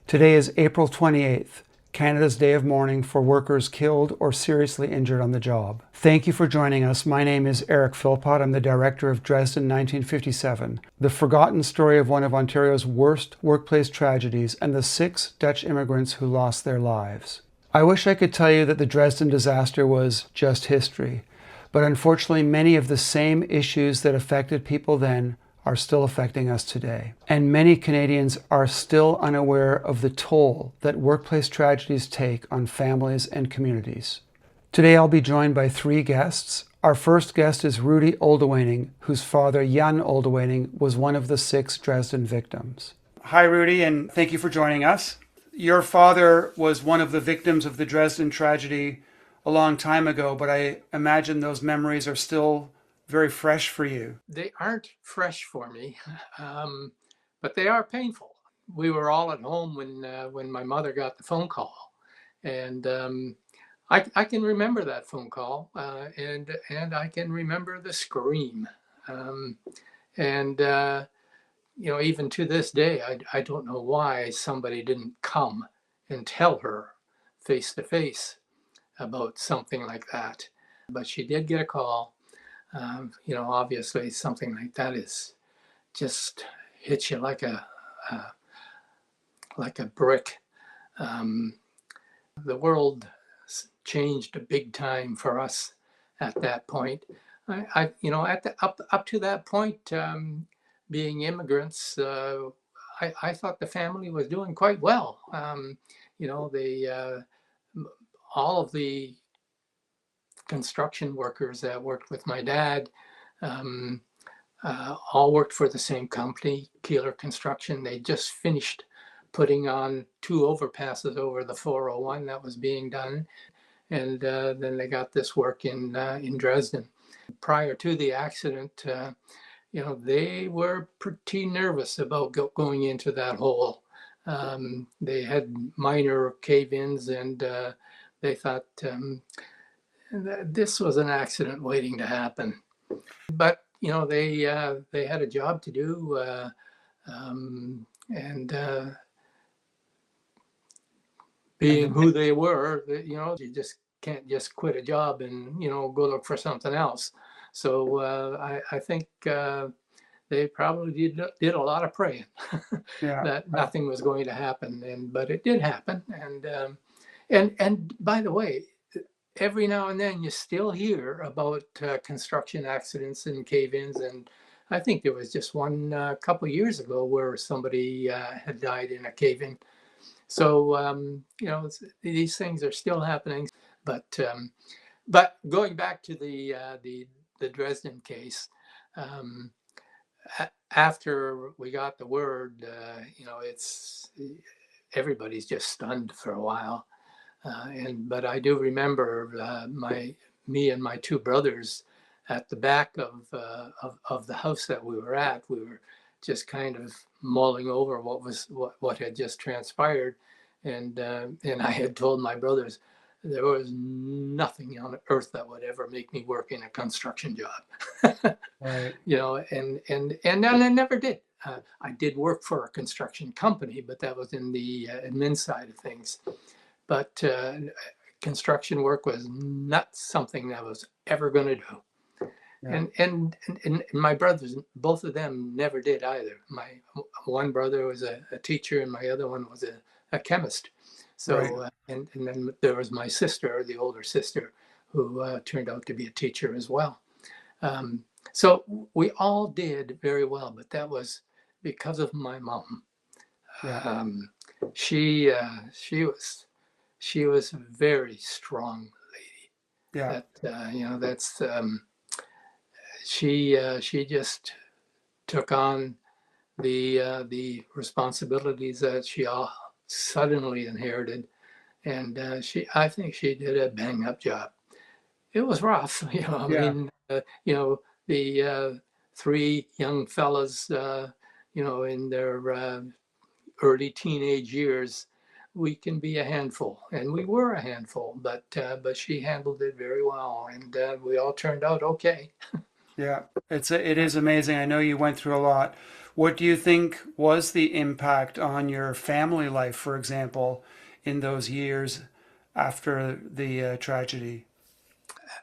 Today is April 28th, Canada's Day of Mourning for workers killed or seriously injured on the job. Thank you for joining us. My name is Eric Philpott. I'm the director of Dresden 1957, the forgotten story of one of Ontario's worst workplace tragedies and the 6 Dutch immigrants who lost their lives. I wish I could tell you that the Dresden disaster was just history, but unfortunately many of the same issues that affected people then are still affecting us today. And many Canadians are still unaware of the toll that workplace tragedies take on families and communities. Today I'll be joined by 3 guests. Our first guest is Rudy Oldewening, whose father, Jan Oldewening, was one of the 6 Dresden victims. Hi, Rudy, and thank you for joining us. Your father was one of the victims of the Dresden tragedy a long time ago, but I imagine those memories are still very fresh for you. They aren't fresh for me, but they are painful. We were all at home when my mother got the phone call, and I can remember that phone call, and I can remember the scream, and even to this day, I don't know why somebody didn't come and tell her face to face about something like that, but she did get a call. Obviously something like that is just hits you like a brick. The world changed a big time for us at that point. Up to that point, being immigrants, I thought the family was doing quite well. All of the construction workers that worked with my dad all worked for the same company, Keeler Construction. They just finished putting on 2 overpasses over the 401 that was being done, and then they got this work in Dresden. Prior to the accident, they were pretty nervous about going into that hole. They had minor cave-ins, and they thought this was an accident waiting to happen. But they had a job to do, and being who they were, you just can't just quit a job and go look for something else. So I think they probably did a lot of praying that nothing was going to happen, but it did happen. And by the way, every now and then you still hear about construction accidents and cave-ins, and I think there was just one a couple of years ago where somebody had died in a cave-in. So these things are still happening. But going back to the Dresden case, after we got the word, it's everybody's just stunned for a while. But I do remember me and my 2 brothers at the back of the house that we were at. We were just kind of mulling over what had just transpired, and I had told my brothers there was nothing on earth that would ever make me work in a construction job. Right. And I never did. I did work for a construction company, but that was in the admin side of things. But construction work was not something that I was ever going to do. Yeah. And my brothers, both of them never did either. My one brother was a teacher, and my other one was a chemist. So, right. And then there was my sister, the older sister, who turned out to be a teacher as well. So we all did very well, but that was because of my mom. Yeah. She was a very strong lady. Yeah. That's she just took on the responsibilities that she all suddenly inherited, and I think she did a bang up job. It was rough, I mean, the 3 young fellas, in their early teenage years, we can be a handful, and we were a handful, but she handled it very well, and we all turned out okay. Yeah, it is amazing. I know you went through a lot. What do you think was the impact on your family life, for example, in those years after the tragedy?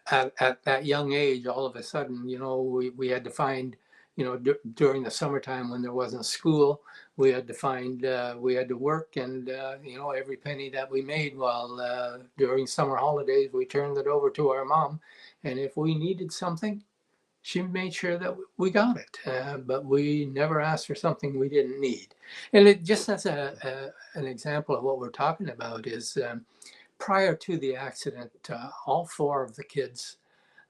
At that young age, all of a sudden, we had to find, during the summertime when there wasn't school, we had to find, we had to work, and every penny that we made while during summer holidays, we turned it over to our mom, and if we needed something, she made sure that we got it. But we never asked for something we didn't need. And it just as an example of what we're talking about is. Prior to the accident, all four of the kids,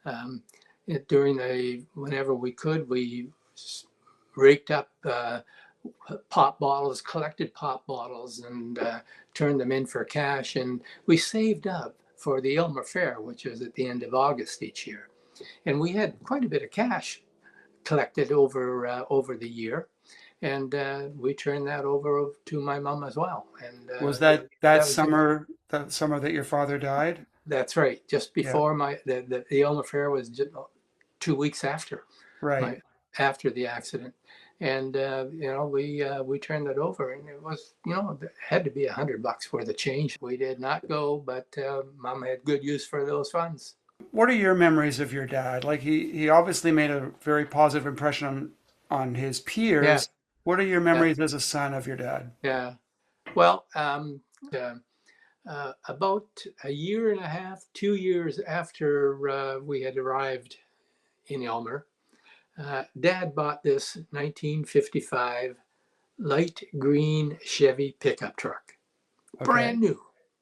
um, whenever we could, we raked up pop bottles, collected pop bottles, and turned them in for cash. And we saved up for the Elmer Fair, which was at the end of August each year. And we had quite a bit of cash collected over the year, and we turned that over to my mom as well. And Was that that that was just summer, that summer that your father died? That's right. Just Yeah, before the Elm affair was just 2 weeks right. my after the accident, and we turned it over, and it was it had to be $100 for the change. We did not go, but Mom had good use for those funds. What are your memories of your dad? Like he obviously made a very positive impression on his Yeah, peers. What are your yeah, memories as a son of your dad? yeah. Well, uh, about a year and a half, 2 years after we had arrived in Elmer, Dad bought this 1955 light green Chevy pickup truck. Okay. Brand new,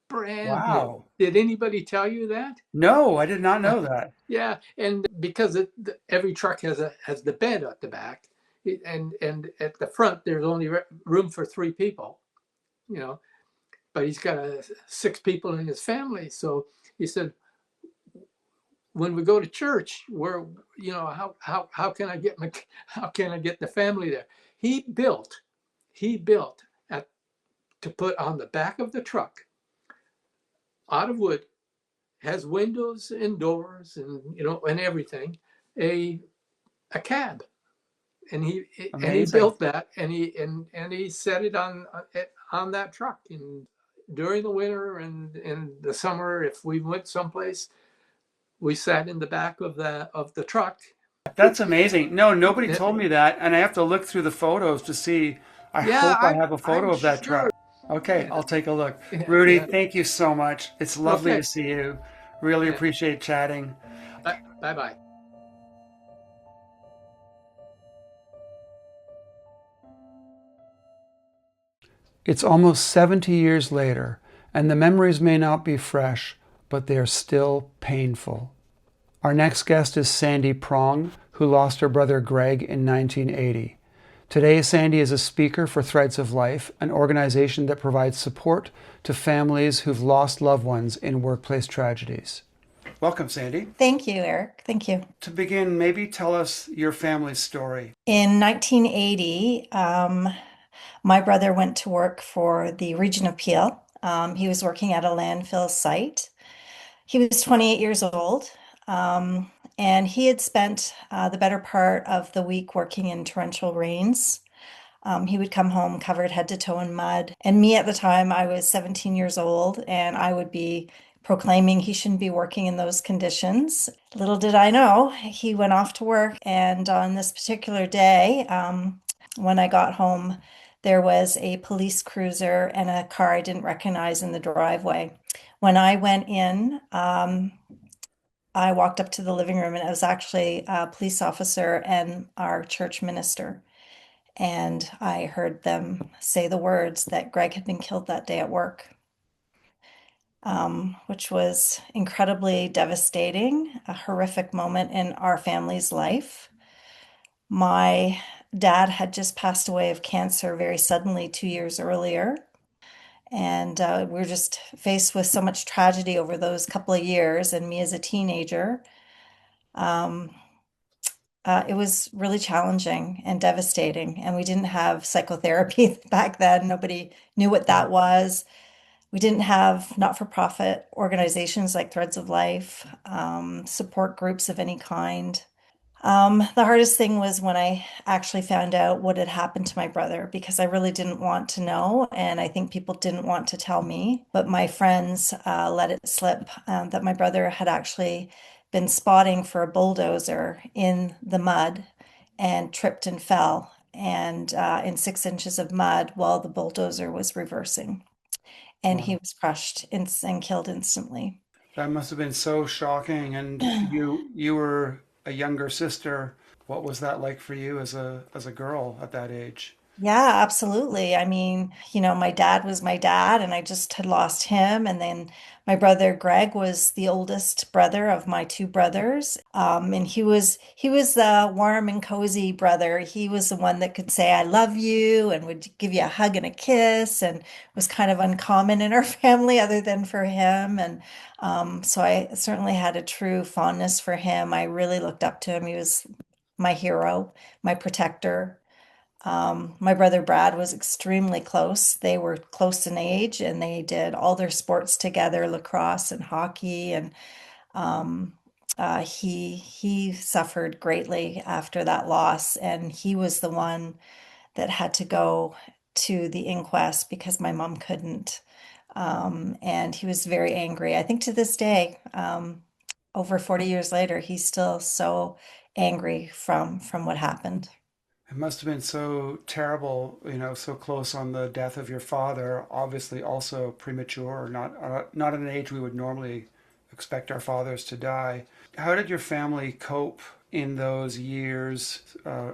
brand new. Wow. Did anybody tell you that? No, I did not know that. Yeah, and because every truck has the bed at the back, and at the front there's only room for three people, you know. But he's got six people in his family, so he said, when we go to church, where how can I get how can I get the family there? He built he built at to put on the back of the truck out of wood, has windows and doors and everything, a cab, and he Amazing. built that, and he set it on that truck. And during the winter and in the summer, if we went someplace, we sat in the back of the truck. That's amazing. No, nobody Yeah, told me that, and I have to look through the photos to see. I yeah, hope I have a photo I'm of that sure. truck. Okay, Yeah, I'll take a look. yeah, Rudy, yeah. thank you so much. It's lovely Okay. to see you. Really Yeah. appreciate chatting. Bye bye. It's almost 70 years later, and the memories may not be fresh, but they are still painful. Our next guest is Sandy Prong, who lost her brother Greg in 1980. Today, Sandy is a speaker for Threads of Life, an organization that provides support to families who've lost loved ones in workplace tragedies. Welcome, Sandy. Thank you, Eric. Thank you. To begin, maybe tell us your family's story. In 1980, my brother went to work for the Region of Peel. He was working at a landfill site. He was 28 years old, and he had spent the better part of the week working in torrential rains. He would come home covered head to toe in mud. And me at the time, I was 17 years old, and I would be proclaiming he shouldn't be working in those conditions. Little did I know, he went off to work. And on this particular day, when I got home, there was a police cruiser and a car I didn't recognize in the driveway. When I went in, I walked up to the living room, and it was actually a police officer and our church minister. And I heard them say the words that Greg had been killed that day at work, which was incredibly devastating, a horrific moment in our family's life. My dad had just passed away of cancer very suddenly 2 years earlier. And we were just faced with so much tragedy over those couple of years. And me as a teenager, um, it was really challenging and devastating. And we didn't have psychotherapy back then. Nobody knew what that was. We didn't have not-for-profit organizations like Threads of Life, support groups of any kind. The hardest thing was when I actually found out what had happened to my brother because I really didn't want to know, and I think people didn't want to tell me. But my friends let it slip that my brother had actually been spotting for a bulldozer in the mud and tripped and fell and in 6 inches of mud while the bulldozer was reversing, and he Wow. was crushed and killed instantly. That must have been so shocking. And you were a younger sister. What was that like for you as a girl at that age? Yeah, absolutely. I mean, my dad was my dad, and I just had lost him. And then my brother Greg was the oldest brother of my two brothers. And he was the warm and cozy brother. He was the one that could say "I love you" and would give you a hug and a kiss, and was kind of uncommon in our family, other than for him. And so I certainly had a true fondness for him. I really looked up to him. He was my hero, my protector. My brother Brad was extremely close. They were close in age and they did all their sports together, lacrosse and hockey. And um, he suffered greatly after that loss. And he was the one that had to go to the inquest because my mom couldn't. And he was very angry. I think to this day, over 40 years later, he's still so angry from what happened. It must have been so terrible, so close on the death of your father, obviously also premature, not at an age we would normally expect our fathers to die. How did your family cope in those years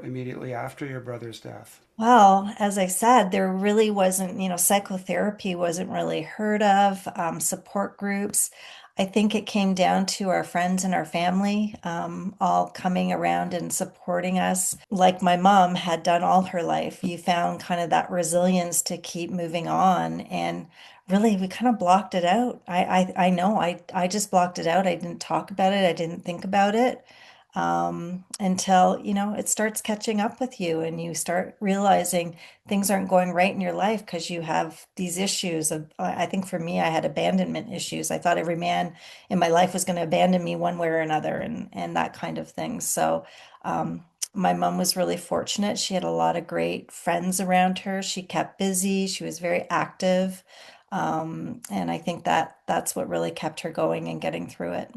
immediately after your brother's death? Well, as I said, there really wasn't, psychotherapy wasn't really heard of, support groups. I think it came down to our friends and our family all coming around and supporting us. Like my mom had done all her life, you found kind of that resilience to keep moving on. And really, we kind of blocked it out. I know I just blocked it out. I didn't talk about it. I didn't think about it until, it starts catching up with you and you start realizing things aren't going right in your life because you have these issues of, I think for me, I had abandonment issues. I thought every man in my life was going to abandon me one way or another and that kind of thing. So, my mom was really fortunate. She had a lot of great friends around her. She kept busy. She was very active. And I think that that's what really kept her going and getting through it.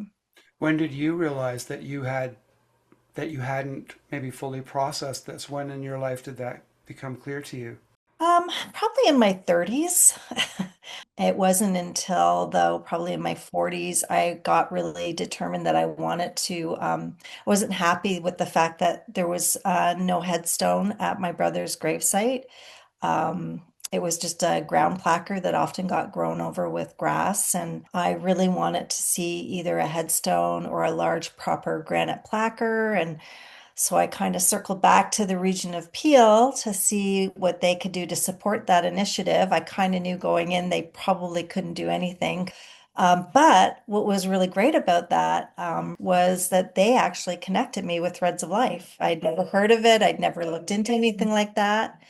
When did you realize that you hadn't maybe fully processed this? When in your life did that become clear to you? Probably in my 30s. It wasn't until, though, probably in my 40s, I got really determined that I wanted to. I wasn't happy with the fact that there was no headstone at my brother's gravesite. Um, it was just a ground placard that often got grown over with grass, and I really wanted to see either a headstone or a large proper granite placard. And so I kind of circled back to the region of Peel to see what they could do to support that initiative. I kind of knew going in they probably couldn't do anything. But what was really great about that was that they actually connected me with Threads of Life. I'd never heard of it, I'd never looked into anything like that.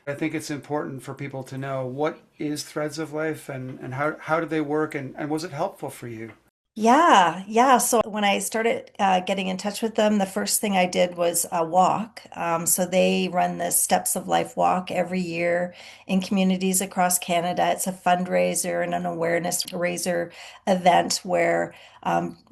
I think it's important for people to know what is Threads of Life and how do they work and was it helpful for you? Yeah, yeah. So when I started getting in touch with them, the first thing I did was a walk. So they run the Steps of Life walk every year in communities across Canada. It's a fundraiser and an awareness raiser event where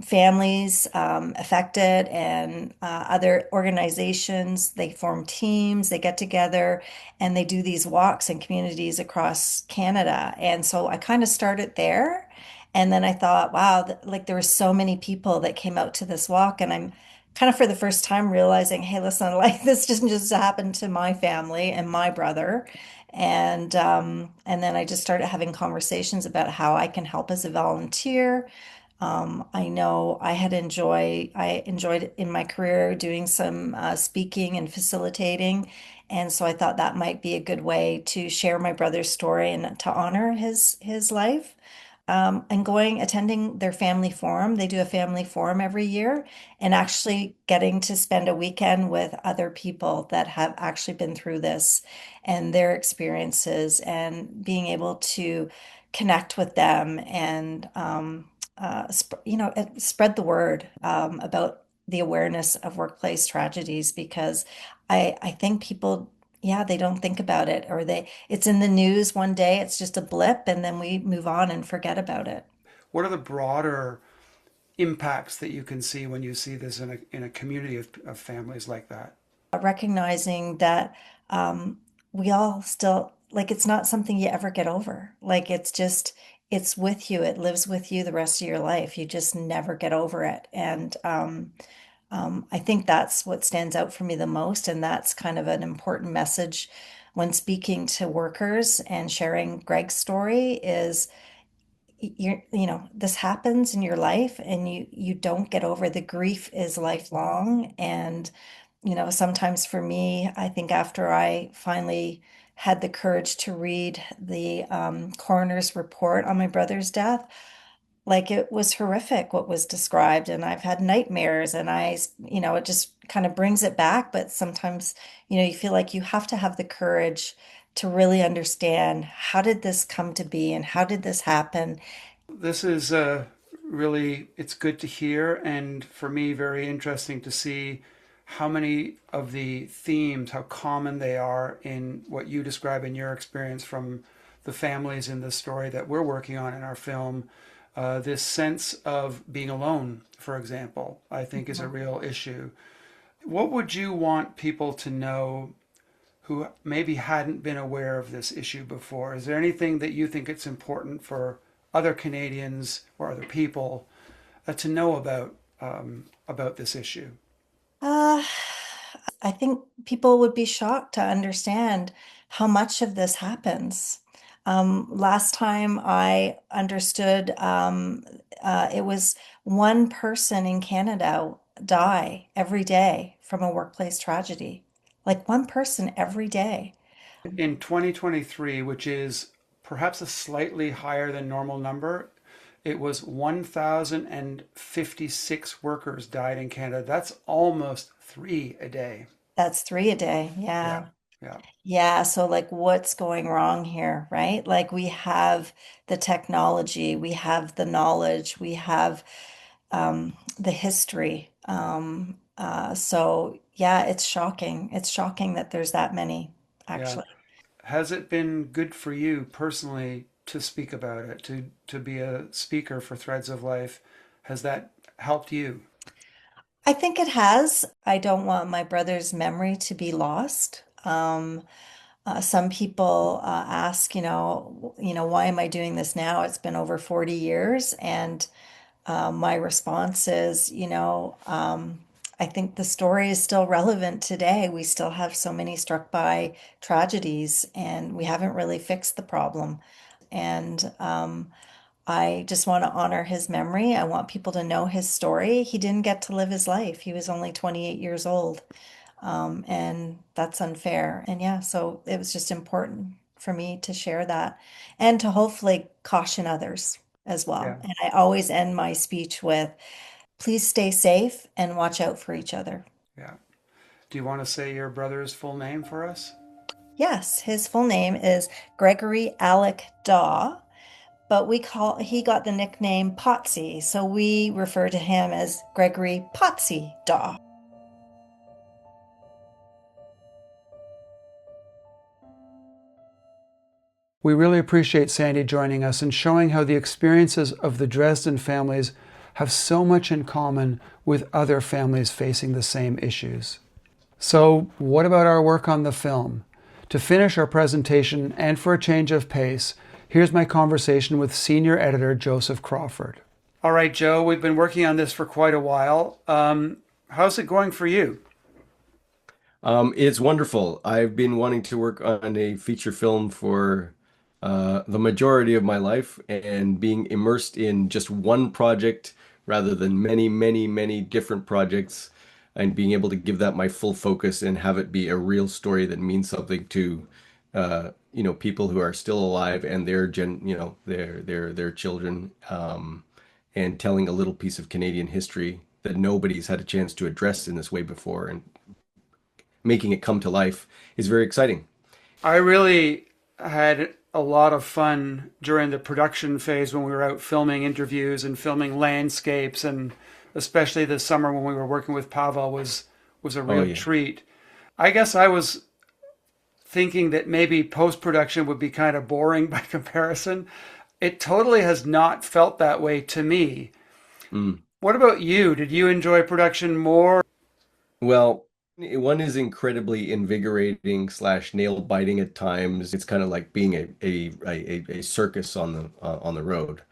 families affected and other organizations, they form teams, they get together and they do these walks in communities across Canada. And so I kind of started there. And then I thought, wow, like there were so many people that came out to this walk, and I'm kind of for the first time realizing, hey, listen, like this didn't just happen to my family and my brother. And then I just started having conversations about how I can help as a volunteer. I know I enjoyed in my career doing some speaking and facilitating. And so I thought that might be a good way to share my brother's story and to honor his life and attending their family forum. They do a family forum every year, and actually getting to spend a weekend with other people that have actually been through this and their experiences, and being able to connect with them and spread the word about the awareness of workplace tragedies because I think people, yeah, they don't think about it or it's in the news one day, it's just a blip, and then we move on and forget about it. What are the broader impacts that you can see when you see this in a community of families like that? Recognizing that we all still, like, it's not something you ever get over. Like, it's with you, it lives with you the rest of your life. You just never get over it. And I think that's what stands out for me the most. And that's kind of an important message when speaking to workers and sharing Greg's story is this happens in your life and you don't get over. The grief is lifelong. And sometimes for me, I think after I finally had the courage to read the coroner's report on my brother's death, like, it was horrific what was described, and I've had nightmares, and it just kind of brings it back. But sometimes, you feel like you have to have the courage to really understand, how did this come to be and how did this happen? This is really, it's good to hear, and for me, very interesting to see how many of the themes, how common they are in what you describe in your experience from the families in the story that we're working on in our film. This sense of being alone, for example, I think is a real issue. What would you want people to know who maybe hadn't been aware of this issue before? Is there anything that you think it's important for other Canadians or other people to know about this issue? Uh, I think people would be shocked to understand how much of this happens. Last time I understood, it was one person in Canada die every day from a workplace tragedy. Like, one person every day. In 2023, which is perhaps a slightly higher than normal number, it was 1,056 workers died in Canada. That's almost three a day. That's three a day. Yeah, Yeah. yeah, Yeah, so like, what's going wrong here, right? Like, we have the technology, we have the knowledge, we have the history. So yeah, it's shocking. It's shocking that there's that many, yeah. actually. Has it been good for you personally to speak about it, to be a speaker for Threads of Life? Has that helped you? I think it has. I don't want my brother's memory to be lost. Some people ask, why am I doing this now? It's been over 40 years, and my response is, I think the story is still relevant today. We still have so many struck by tragedies, and we haven't really fixed the problem. And I just want to honor his memory. I want people to know his story. He didn't get to live his life. He was only 28 years old. And that's unfair. And yeah, so it was just important for me to share that and to hopefully caution others as well. Yeah, And I always end my speech with, please stay safe and watch out for each other. yeah. Do you want to say your brother's full name for us? Yes, his full name is Gregory Alec Daw, but he got the nickname Potsy, so we refer to him as Gregory Potsy Daw. We really appreciate Sandy joining us and showing how the experiences of the Dresden families have so much in common with other families facing the same issues. So, what about our work on the film? To finish our presentation and for a change of pace, here's my conversation with senior editor Joseph Crawford. All right, Joe, we've been working on this for quite a while. How's it going for you? It's wonderful. I've been wanting to work on a feature film for the majority of my life, and being immersed in just one project rather than many, many, many different projects, and being able to give that my full focus and have it be a real story that means something to people who are still alive and their children, and telling a little piece of Canadian history that nobody's had a chance to address in this way before, and making it come to life is very exciting. I really had a lot of fun during the production phase when we were out filming interviews and filming landscapes and especially this summer when we were working with Pavel, was a Oh real yeah. treat. I guess I was thinking that maybe post-production would be kind of boring by comparison. It totally has not felt that way to me. Mm. What about you? Did you enjoy production more? Well, one is incredibly invigorating slash nail biting at times. It's kind of like being a circus on the road.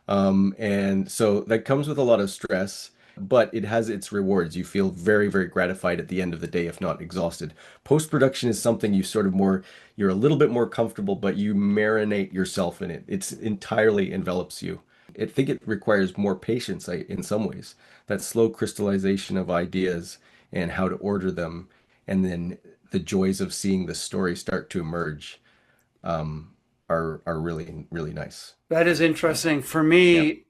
And so that comes with a lot of stress, but it has its rewards. You feel very, very gratified at the end of the day, if not exhausted. Post-production is something you sort of more, you're a little bit more comfortable, but you marinate yourself in it. It's entirely envelops you. I think it requires more patience in some ways. That slow crystallization of ideas and how to order them, and then the joys of seeing the story start to emerge are really, really nice. That is Yeah. interesting. For Yeah. me,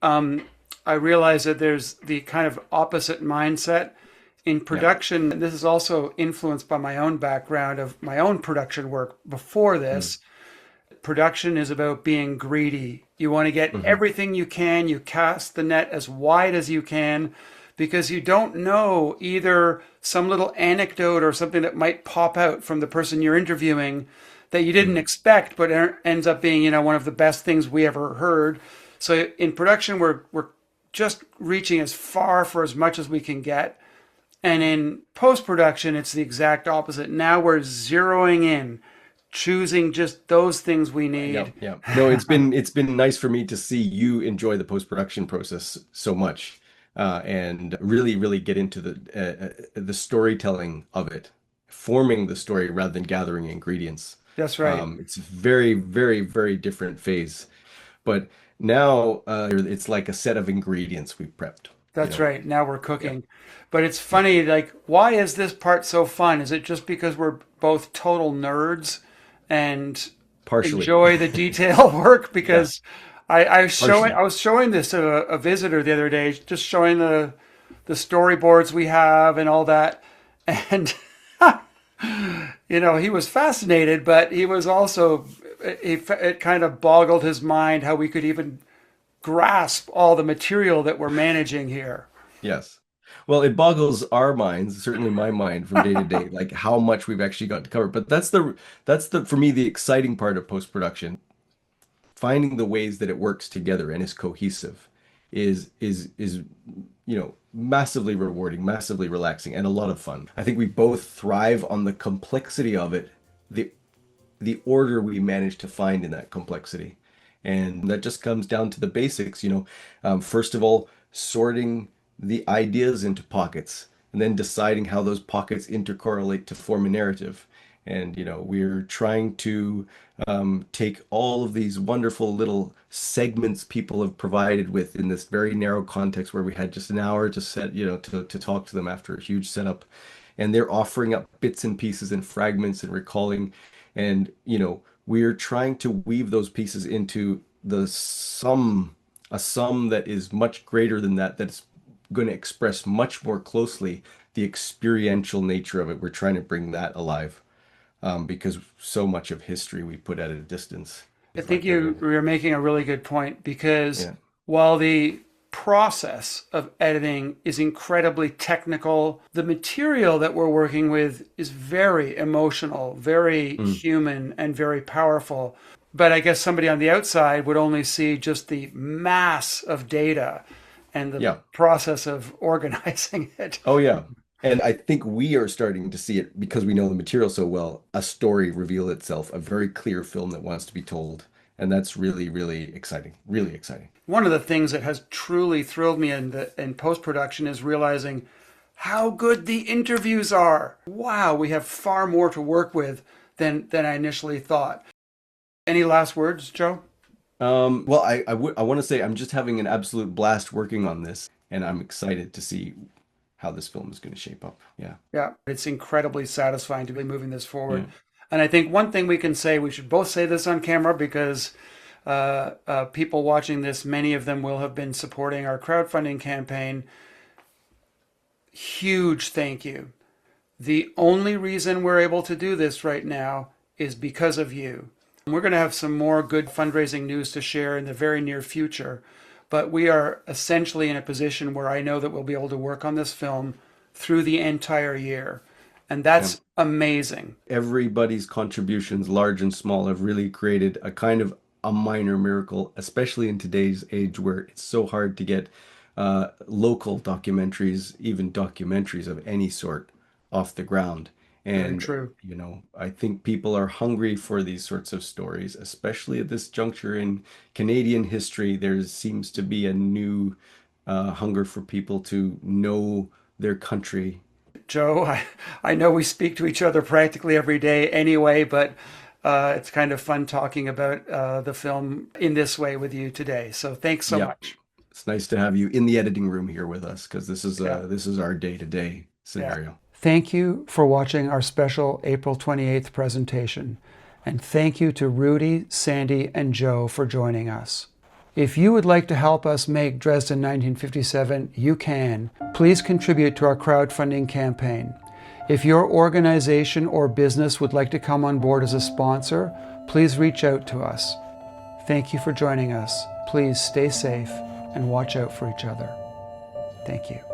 I realize that there's the kind of opposite mindset in Yeah. production. This is also influenced by my own background of my own production work before Mm. this. Production is about being greedy. You want to get Hmm. everything you can. You cast the net as wide as you can because you don't know either some little anecdote or something that might pop out from the person you're interviewing that you didn't Hmm. expect, but ends up being, one of the best things we ever heard. So in production, we're just reaching as far for as much as we can get. And in post production, it's the exact opposite. Now we're zeroing in, choosing just those things we Yeah, need. yeah. No, it's been nice for me to see you enjoy the post-production process so much, and really, really get into the storytelling of it, forming the story rather than gathering ingredients. That's right. It's very, very, very different phase. But now it's like a set of ingredients we prepped, you That's know? right. Now we're Yeah, cooking. But it's funny, like, why is this part so fun? Is it just because we're both total nerds and partially. enjoy the detail work? Yeah, Because I partially. was showing this to a visitor the other day, just showing the storyboards we have and all that. And he was fascinated, but he was also it kind of boggled his mind how we could even grasp all the material that we're managing here. Yes. Well, it boggles our minds, certainly my mind from day to day, like how much we've actually got to cover. But that's the for me the exciting part of post-production, finding the ways that it works together and is cohesive is massively rewarding, massively relaxing, and a lot of fun. I think we both thrive on the complexity of it, the the order we manage to find in that complexity. And that just comes down to the basics, first of all, sorting the ideas into pockets and then deciding how those pockets intercorrelate to form a narrative. And, we're trying to take all of these wonderful little segments people have provided with in this very narrow context where we had just an hour to set, to talk to them after a huge setup. And they're offering up bits and pieces and fragments and recalling. And, we're trying to weave those pieces into a sum that is much greater than that, that's going to express much more closely the experiential nature of it. We're trying to bring that alive, because so much of history we put at a distance. I It's think like you're making a really good point because yeah. while the process of editing is incredibly technical, the material that we're working with is very emotional, very Mm, human, and very powerful. But I guess somebody on the outside would only see just the mass of data and the yeah. process of organizing it. Oh, yeah. And I think we are starting to see it because we know the material so well, a story reveal itself, a very clear film that wants to be told. And that's really, really exciting. Really exciting. One of the things that has truly thrilled me in post production is realizing how good the interviews are. Wow, we have far more to work with than I initially thought. Any last words, Joe? Well, I want to say I'm just having an absolute blast working on this, and I'm excited to see how this film is going to shape up. Yeah. Yeah, it's incredibly satisfying to be moving this Yeah. forward. And I think one thing we can say, we should both say this on camera because people watching this, many of them will have been supporting our crowdfunding campaign. Huge thank you. The only reason we're able to do this right now is because of you. We're going to have some more good fundraising news to share in the very near future. but we are essentially in a position where I know that we'll be able to work on this film through the entire year. And that's amazing. Everybody's contributions, large and small, have really created a kind of a minor miracle, especially in today's age where it's so hard to get local documentaries, even documentaries of any sort, off the ground. Very And, true. you know, I think people are hungry for these sorts of stories, especially at this juncture in Canadian history. There seems to be a new hunger for people to know their country. Joe, I know we speak to each other practically every day anyway, but it's kind of fun talking about the film in this way with you today. So thanks so Yeah, much. it's nice to have you in the editing room here with us because Yeah. this is our day-to-day Yeah. scenario. Thank you for watching our special April 28th presentation. And thank you to Rudy, Sandy, and Joe for joining us. If you would like to help us make Dresden 1957, you can. Please contribute to our crowdfunding campaign. If your organization or business would like to come on board as a sponsor, please reach out to us. Thank you for joining us. Please stay safe and watch out for each other. Thank you.